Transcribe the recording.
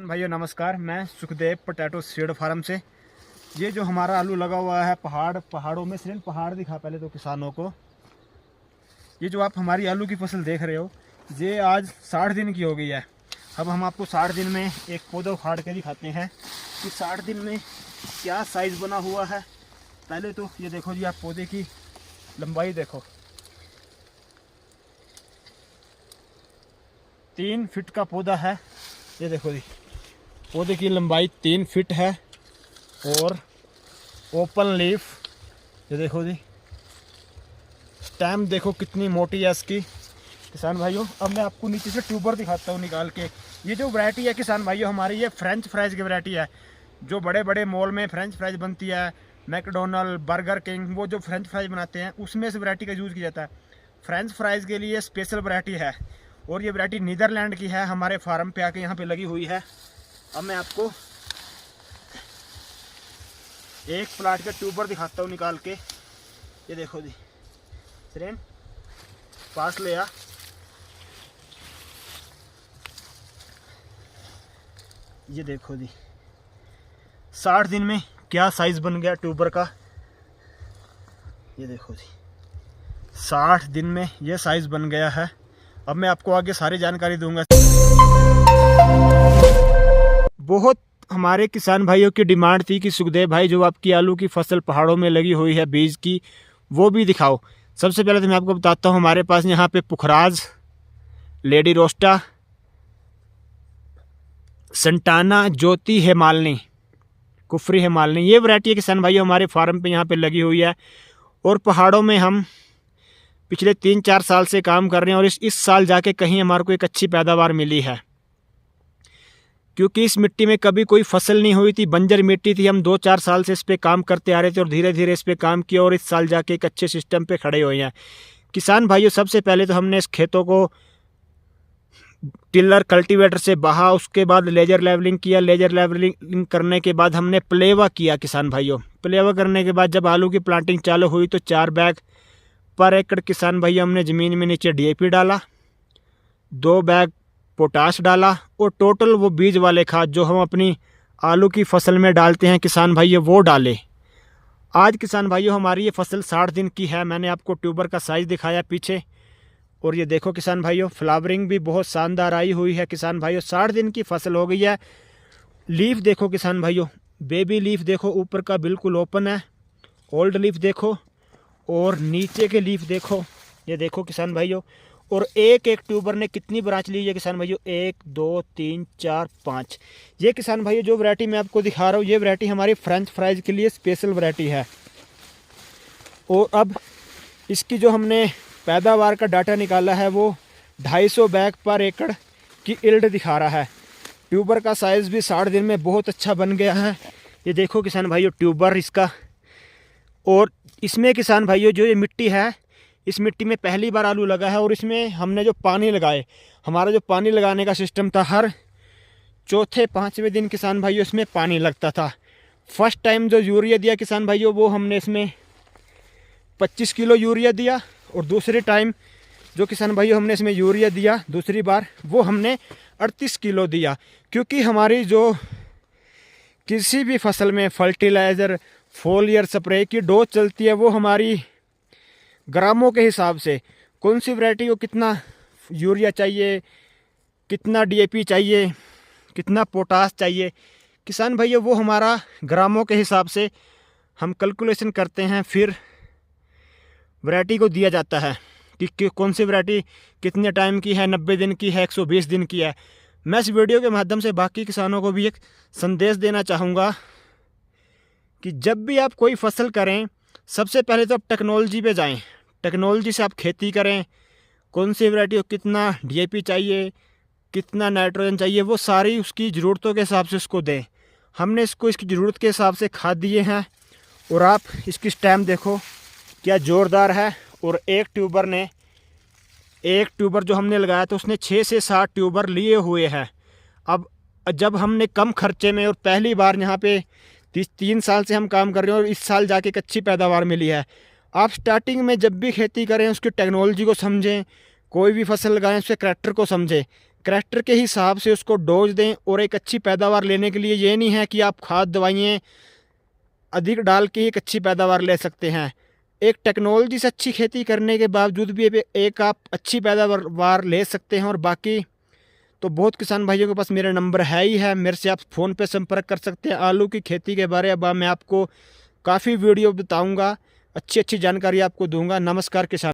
भाइयों नमस्कार, मैं सुखदेव पोटैटो सीड फार्म से। ये जो हमारा आलू लगा हुआ है पहाड़ों में, सिर्फ पहाड़ दिखा पहले तो किसानों को। ये जो आप हमारी आलू की फसल देख रहे हो, ये आज 60 दिन की हो गई है। अब हम आपको 60 दिन में एक पौधा उखाड़ के दिखाते हैं कि 60 दिन में क्या साइज़ बना हुआ है। पहले तो ये देखो जी, आप पौधे की लंबाई देखो, 3 फीट का पौधा है। ये देखो जी, पौधे की लंबाई 3 फीट है और ओपन लीफ। ये देखो जी, स्टेम देखो कितनी मोटी है इसकी किसान भाइयों। अब मैं आपको नीचे से ट्यूबर दिखाता हूँ निकाल के। ये जो वैरायटी है किसान भाइयों हमारी, ये फ्रेंच फ्राइज़ की वैरायटी है। जो बड़े बड़े मॉल में फ्रेंच फ्राइज़ बनती है, मैकडोनल्ड, बर्गर किंग, वो जो फ्रेंच फ्राइज़ बनाते हैं उसमें इस वैरायटी का यूज़ किया जाता है। फ्रेंच फ्राइज़ के लिए स्पेशल वैरायटी है और ये वैरायटी नीदरलैंड की है। हमारे फार्म पे आके यहाँ पे लगी हुई है। अब मैं आपको एक प्लाट का ट्यूबर दिखाता हूँ निकाल के। ये देखो जी, सिरेन पास ले आ। ये देखो जी, 60 दिन में क्या साइज़ बन गया ट्यूबर का। ये देखो जी, 60 दिन में ये साइज़ बन गया है। अब मैं आपको आगे सारी जानकारी दूंगा। बहुत हमारे किसान भाइयों की डिमांड थी कि सुखदेव भाई, जो आपकी आलू की फसल पहाड़ों में लगी हुई है बीज की, वो भी दिखाओ। सबसे पहले तो मैं आपको बताता हूँ, हमारे पास यहाँ पे पुखराज, लेडी रोस्टा, संटाना, ज्योति हिमालनी, कुफरी हिमालनी, ये वैरायटी है किसान भाइयों हमारे फार्म पे यहाँ पे लगी हुई है। और पहाड़ों में हम पिछले 3-4 साल से काम कर रहे हैं और इस साल जाके कहीं हमारे को एक अच्छी पैदावार मिली है, क्योंकि इस मिट्टी में कभी कोई फसल नहीं हुई थी, बंजर मिट्टी थी। हम 2-4 साल से इस पे काम करते आ रहे थे और धीरे धीरे इस पे काम किया और इस साल जाके एक अच्छे सिस्टम पे खड़े हुए हैं किसान भाइयों। सबसे पहले तो हमने इस खेतों को टिलर कल्टीवेटर से बहा, उसके बाद लेजर लेवलिंग किया। लेजर लेवलिंग करने के बाद हमने प्लेवा किया किसान भाइयों। प्लेवा करने के बाद जब आलू की प्लांटिंग चालू हुई तो 4 बैग पर एकड़ किसान भाइयों हमने ज़मीन में नीचे डीएपी डाला, 2 बैग पोटाश डाला और टोटल वो बीज वाले खाद जो हम अपनी आलू की फसल में डालते हैं किसान भाइयों, वो डाले। आज किसान भाइयों हमारी ये फसल 60 दिन की है। मैंने आपको ट्यूबर का साइज़ दिखाया पीछे, और ये देखो किसान भाइयों, फ्लावरिंग भी बहुत शानदार आई हुई है किसान भाइयों। 60 दिन की फसल हो गई है। लीफ देखो किसान भाइयों, बेबी लीफ देखो, ऊपर का बिल्कुल ओपन है। ओल्ड लीफ देखो और नीचे के लीफ देखो। ये देखो किसान भाइयों, और एक एक ट्यूबर ने कितनी ब्रांच ली है किसान भाइयों, 1 2 3 4 5। ये किसान भाइयों जो वैरायटी मैं आपको दिखा रहा हूँ, ये वैरायटी हमारी फ्रेंच फ्राइज़ के लिए स्पेशल वैरायटी है। और अब इसकी जो हमने पैदावार का डाटा निकाला है, वो 250 बैग पर एकड़ की इल्ड दिखा रहा है। ट्यूबर का साइज़ भी 60 दिन में बहुत अच्छा बन गया है। ये देखो किसान भाइयों ट्यूबर इसका। और इसमें किसान भाइयों जो ये मिट्टी है, इस मिट्टी में पहली बार आलू लगा है और इसमें हमने जो पानी लगाए, हमारा जो पानी लगाने का सिस्टम था, हर 4-5वें दिन किसान भाइयों इसमें पानी लगता था। फर्स्ट टाइम जो यूरिया दिया किसान भाइयों, वो हमने इसमें 25 किलो यूरिया दिया। और दूसरे टाइम जो किसान भाइयों हमने इसमें यूरिया दिया दूसरी बार, वो हमने 38 किलो दिया। क्योंकि हमारी जो किसी भी फसल में फर्टिलाइज़र, फोलियर स्प्रे की डोज चलती है, वो हमारी ग्रामों के हिसाब से, कौन सी वैरायटी को कितना यूरिया चाहिए, कितना डीएपी चाहिए, कितना पोटास चाहिए किसान भाइयों, वो हमारा ग्रामों के हिसाब से हम कैलकुलेशन करते हैं। फिर वैरायटी को दिया जाता है कि कौन सी वैरायटी कितने टाइम की है, 90 दिन की है, 120 दिन की है। मैं इस वीडियो के माध्यम से बाकी किसानों को भी एक संदेश देना चाहूँगा कि जब भी आप कोई फसल करें, सबसे पहले तो आप टेक्नोलॉजी पे जाएं। टेक्नोलॉजी से आप खेती करें। कौन सी वैरायटी को कितना डीएपी चाहिए, कितना नाइट्रोजन चाहिए, वो सारी उसकी ज़रूरतों के हिसाब से उसको दें। हमने इसको इसकी ज़रूरत के हिसाब से खाद दिए हैं। और आप इसकी स्टेम देखो क्या ज़ोरदार है। और एक ट्यूबर जो हमने लगाया था, उसने 6 से 7 ट्यूबर लिए हुए हैं। अब जब हमने कम खर्चे में, और पहली बार यहाँ पे 3 साल से हम काम कर रहे हैं और इस साल जाके एक अच्छी पैदावार मिली है। आप स्टार्टिंग में जब भी खेती करें, उसकी टेक्नोलॉजी को समझें, कोई भी फसल लगाएं उसके करैक्टर को समझें। करैक्टर के हिसाब से उसको डोज दें। और एक अच्छी पैदावार लेने के लिए ये नहीं है कि आप खाद दवाइयाँ अधिक डाल के एक अच्छी पैदावार ले सकते हैं। एक टेक्नोलॉजी से अच्छी खेती करने के बावजूद भी एक आप अच्छी पैदावार ले सकते हैं। और बाकी तो बहुत किसान भाइयों के पास मेरा नंबर है ही है, मेरे से आप फ़ोन पे संपर्क कर सकते हैं। आलू की खेती के बारे में मैं आपको काफ़ी वीडियो बताऊंगा, अच्छी अच्छी जानकारी आपको दूंगा। नमस्कार किसान।